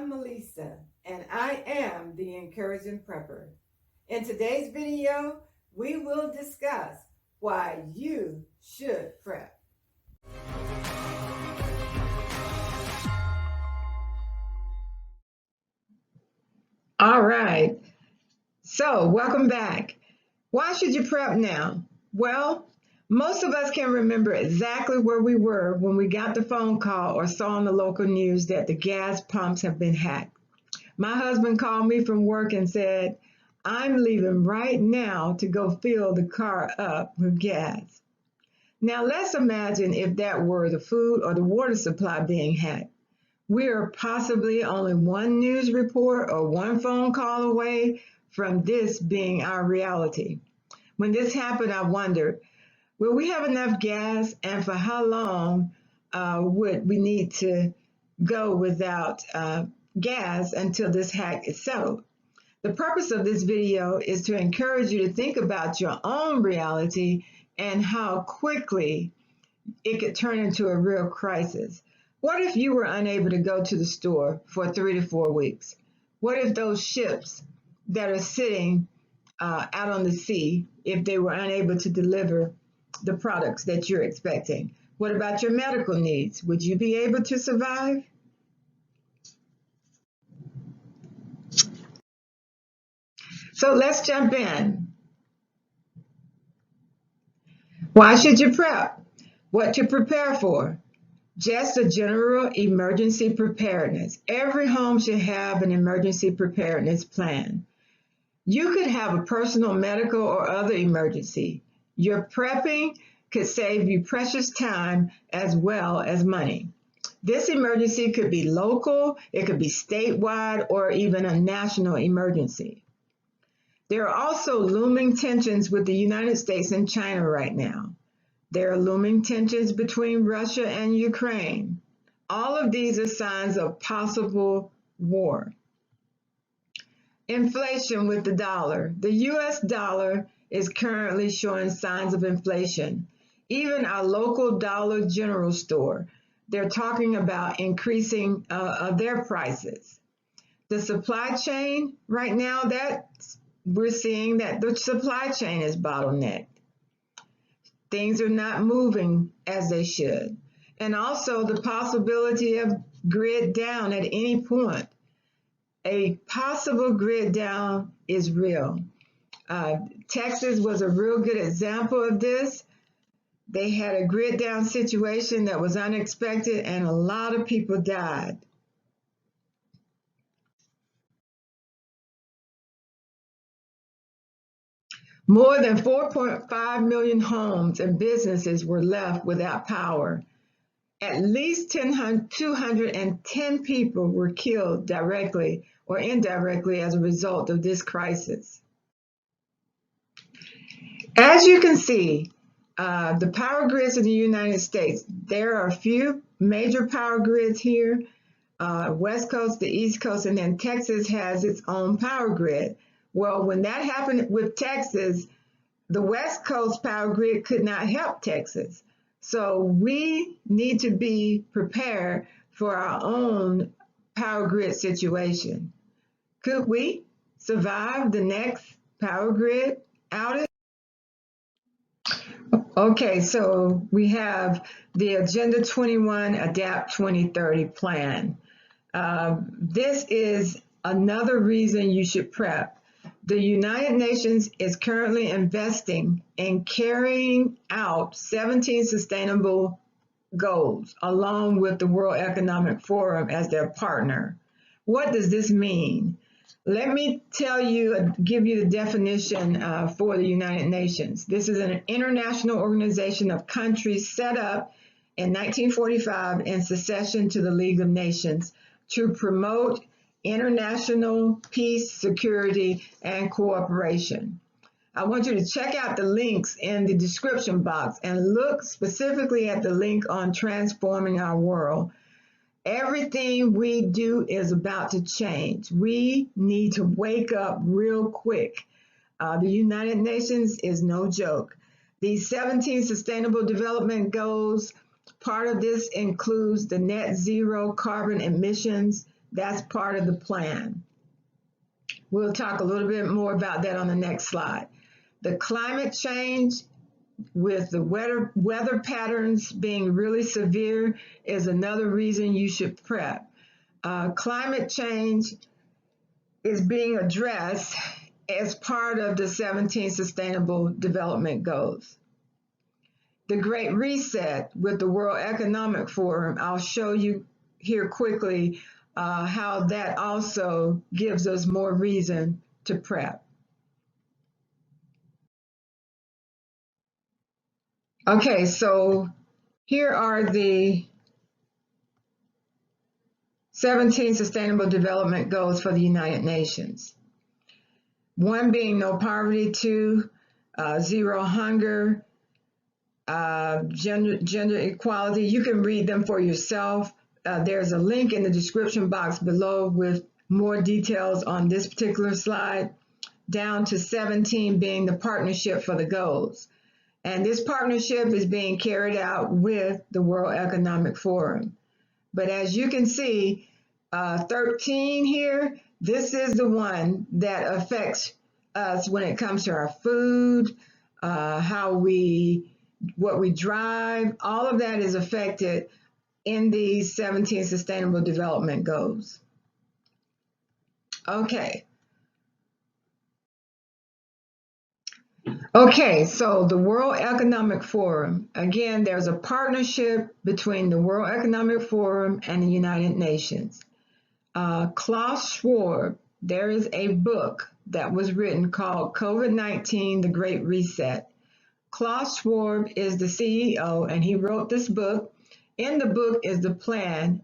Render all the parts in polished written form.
I'm Melissa, and I am the Encouraging Prepper. In today's video, we will discuss why you should prep. All right, so welcome back. Why should you prep now? Well, most of us can remember exactly where we were when we got the phone call or saw on the local news that the gas pumps have been hacked. My husband called me from work and said, I'm leaving right now to go fill the car up with gas. Now let's imagine if that were the food or the water supply being hacked. We are possibly only one news report or one phone call away from this being our reality. When this happened, I wondered, will we have enough gas, and for how long would we need to go without gas until this hack is settled? The purpose of this video is to encourage you to think about your own reality and how quickly it could turn into a real crisis. What if you were unable to go to the store for 3 to 4 weeks? What if those ships that are sitting out on the sea, if they were unable to deliver the products that you're expecting? What about your medical needs? Would you be able to survive? So let's jump in. Why should you prep? What to prepare for? Just a general emergency preparedness. Every home should have an emergency preparedness plan. You could have a personal, medical, or other emergency. Your prepping could save you precious time as well as money. This emergency could be local, it could be statewide, or even a national emergency. There are also looming tensions with the United States and China right now. There are looming tensions between Russia and Ukraine. All of these are signs of possible war. Inflation with the dollar. The US dollar is currently showing signs of inflation. Even our local Dollar General store, they're talking about increasing their prices. The supply chain right now, we're seeing that the supply chain is bottlenecked. Things are not moving as they should. And also the possibility of grid down at any point. A possible grid down is real. Texas was a real good example of this. They had a grid down situation that was unexpected and a lot of people died. More than 4.5 million homes and businesses were left without power. At least 210 people were killed directly or indirectly as a result of this crisis. As you can see, the power grids in the United States, there are a few major power grids here, West Coast, the East Coast, and then Texas has its own power grid. Well, when that happened with Texas, the West Coast power grid could not help Texas. So we need to be prepared for our own power grid situation. Could we survive the next power grid outage? Okay, so we have the AGENDA21 ADAPT2030 plan. This is another reason you should prep. The United Nations is currently investing in carrying out 17 sustainable goals, along with the World Economic Forum as their partner. What does this mean? Let me give you the definition for the United Nations. This is an international organization of countries set up in 1945 in succession to the League of Nations to promote international peace, security, and cooperation. I want you to check out the links in the description box and look specifically at the link on transforming our world. Everything we do is about to change. We need to wake up real quick. The United Nations is no joke. These 17 Sustainable Development Goals, part of this includes the net zero carbon emissions That's part of the plan. We'll talk a little bit more about that on the next slide. The climate change with the weather patterns being really severe is another reason you should prep. Climate change is being addressed as part of the 17 Sustainable Development Goals. The Great Reset with the World Economic Forum, I'll show you here quickly how that also gives us more reason to prep. Okay, so here are the 17 Sustainable Development Goals for the United Nations. 1 being no poverty, 2, zero hunger, gender equality. You can read them for yourself. There's a link in the description box below with more details on this particular slide, down to 17 being the partnership for the goals. And this partnership is being carried out with the World Economic Forum. But as you can see, 13 here, this is the one that affects us when it comes to our food, what we drive. All of that is affected in these 17 Sustainable Development Goals. Okay. Okay, so the World Economic Forum, again, there's a partnership between the World Economic Forum and the United Nations. Klaus Schwab, there is a book that was written called COVID-19, The Great Reset. Klaus Schwab is the CEO, and he wrote this book. In the book is the plan.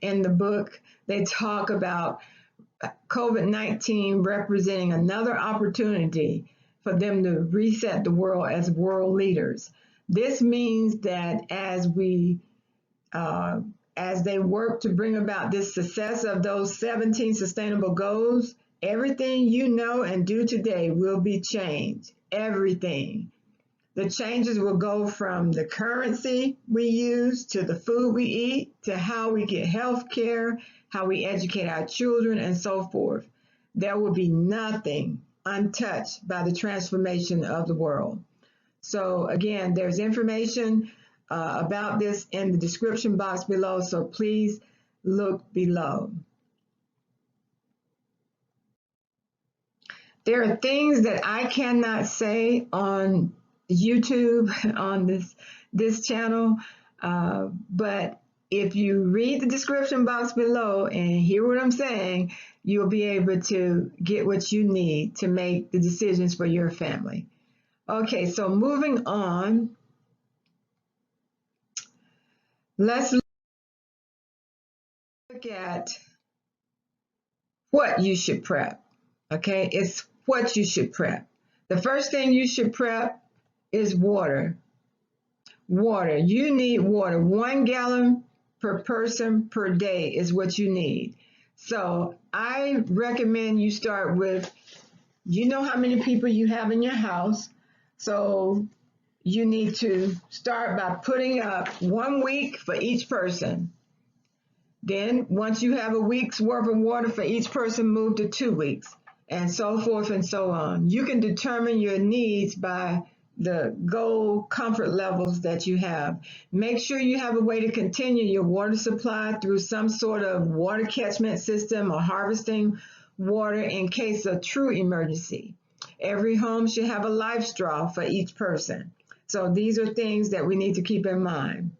In the book, they talk about COVID-19 representing another opportunity for them to reset the world as world leaders. This means that as they work to bring about this success of those 17 sustainable goals, everything you know and do today will be changed. Everything. The changes will go from the currency we use to the food we eat to how we get health care, how we educate our children, and so forth. There will be nothing untouched by the transformation of the world. So again, there's information about this in the description box below, so please look below. There are things that I cannot say on YouTube, on this channel, but if you read the description box below and hear what I'm saying, you'll be able to get what you need to make the decisions for your family. Okay, so moving on, let's look at what you should prep. Okay, it's what you should prep. The first thing you should prep is water. Water, you need water. 1 gallon per person per day is what you need. So I recommend you start with, you know how many people you have in your house. So you need to start by putting up 1 week for each person. Then once you have a week's worth of water for each person, move to 2 weeks, and so forth and so on. You can determine your needs by the goal comfort levels that you have. Make sure you have a way to continue your water supply through some sort of water catchment system or harvesting water in case of true emergency. Every home should have a life straw for each person. So these are things that we need to keep in mind.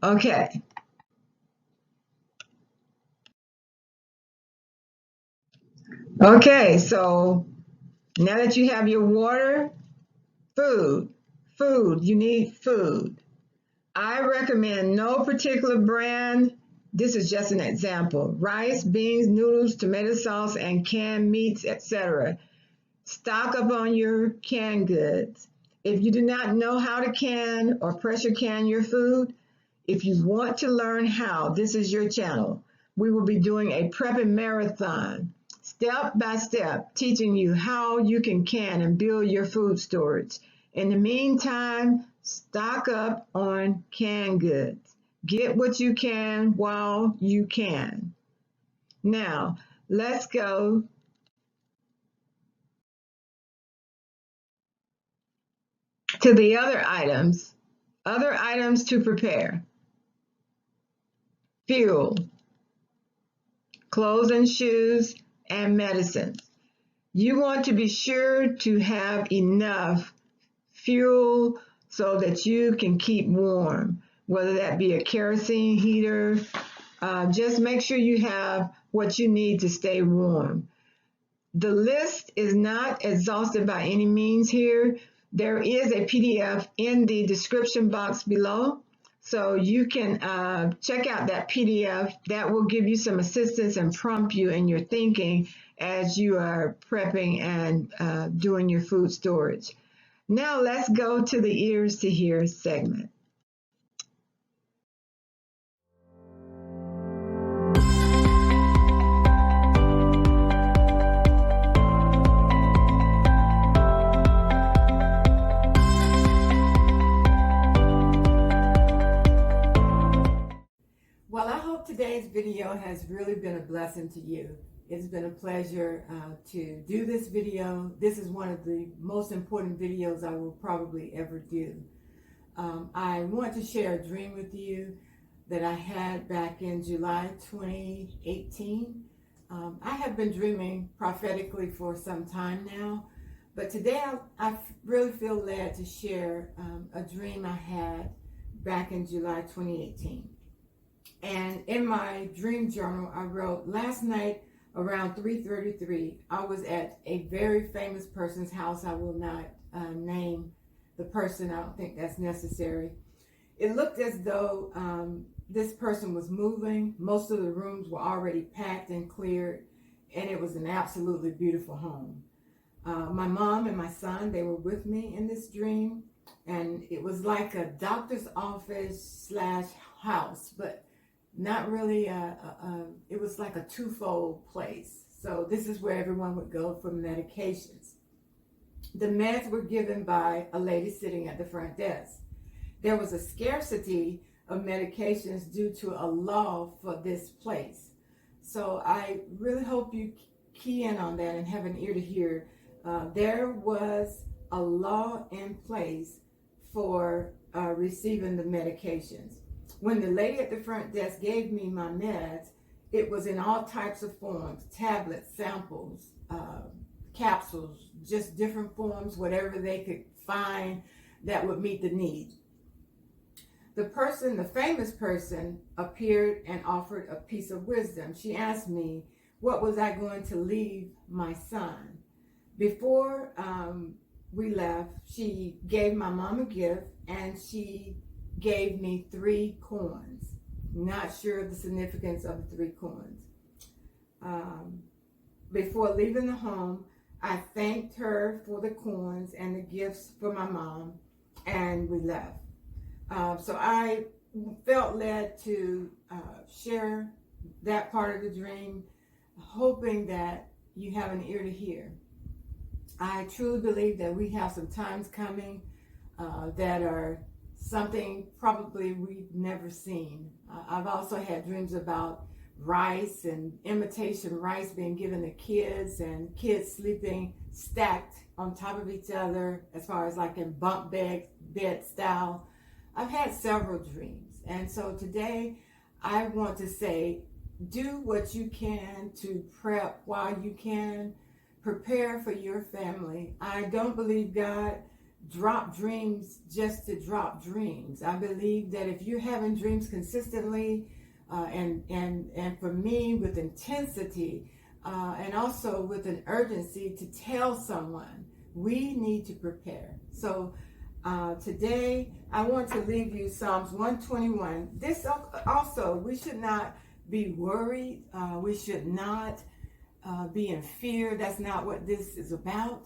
Okay. Okay, so now that you have your water, food, you need food. I recommend no particular brand. This is just an example. Rice, beans, noodles, tomato sauce, and canned meats, etc. Stock up on your canned goods. If you do not know how to can or pressure can your food, if you want to learn how, this is your channel. We will be doing a prepping marathon, step by step, teaching you how you can and build your food storage. In the meantime, stock up on canned goods. Get what you can while you can. Now, let's go to the other items. Other items to prepare: fuel, clothes and shoes, and medicines. You want to be sure to have enough fuel so that you can keep warm, whether that be a kerosene heater. Just make sure you have what you need to stay warm. The list is not exhaustive by any means here. There is a PDF in the description box below, so you can check out that PDF. That will give you some assistance and prompt you in your thinking as you are prepping and doing your food storage. Now let's go to the ears to hear segment. Well, I hope today's video has really been a blessing to you. It's been a pleasure to do this video. This is one of the most important videos I will probably ever do. I want to share a dream with you that I had back in July 2018. I have been dreaming prophetically for some time now, but today I really feel led to share a dream I had back in July 2018. And in my dream journal, I wrote, last night around 3:33, I was at a very famous person's house. I will not name the person. I don't think that's necessary. It looked as though this person was moving. Most of the rooms were already packed and cleared, and it was an absolutely beautiful home. My mom and my son, they were with me in this dream, and it was like a doctor's office / house, but not really it was like a twofold place. So this is where everyone would go for medications. The meds were given by a lady sitting at the front desk. There was a scarcity of medications due to a law for this place. So I really hope you key in on that and have an ear to hear. There was a law in place for receiving the medications. When the lady at the front desk gave me my meds, it was in all types of forms: tablets, samples, capsules, just different forms, whatever they could find that would meet the need. The famous person, appeared and offered a piece of wisdom. She asked me, what was I going to leave my son? Before we left, she gave my mom a gift, and she gave me 3 coins. Not sure of the significance of the 3 coins. Before leaving the home, I thanked her for the coins and the gifts for my mom, and we left. So I felt led to share that part of the dream, hoping that you have an ear to hear. I truly believe that we have some times coming that are something probably we've never seen. I've also had dreams about rice and imitation rice being given to kids, and kids sleeping stacked on top of each other, as far as like in bunk bed style. I've had several dreams, and so today I want to say, do what you can to prep while you can. Prepare for your family. I don't believe God drop dreams just to drop dreams. I believe that if you're having dreams consistently and for me with intensity and also with an urgency to tell someone, we need to prepare. So today I want to leave you Psalms 121. This also, we should not be worried. We should not be in fear. That's not what this is about.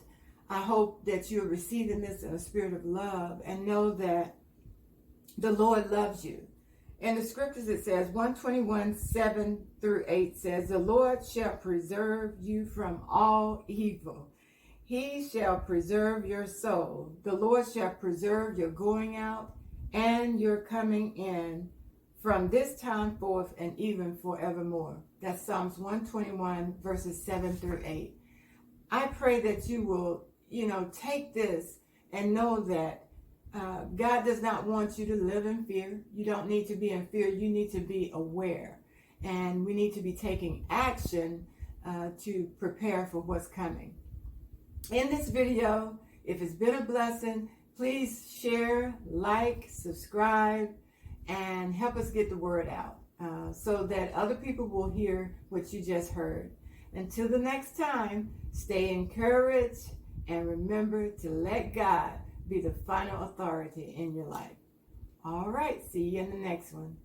I hope that you're receiving this in a spirit of love and know that the Lord loves you. In the scriptures it says, 121, 7-8 says, the Lord shall preserve you from all evil. He shall preserve your soul. The Lord shall preserve your going out and your coming in from this time forth and even forevermore. That's Psalms 121, verses 7 through 8. I pray that you will, take this and know that God does not want you to live in fear. You don't need to be in fear. You need to be aware. And we need to be taking action to prepare for what's coming. In this video, if it's been a blessing, please share, like, subscribe, and help us get the word out so that other people will hear what you just heard. Until the next time, stay encouraged and remember to let God be the final authority in your life. All right, see you in the next one.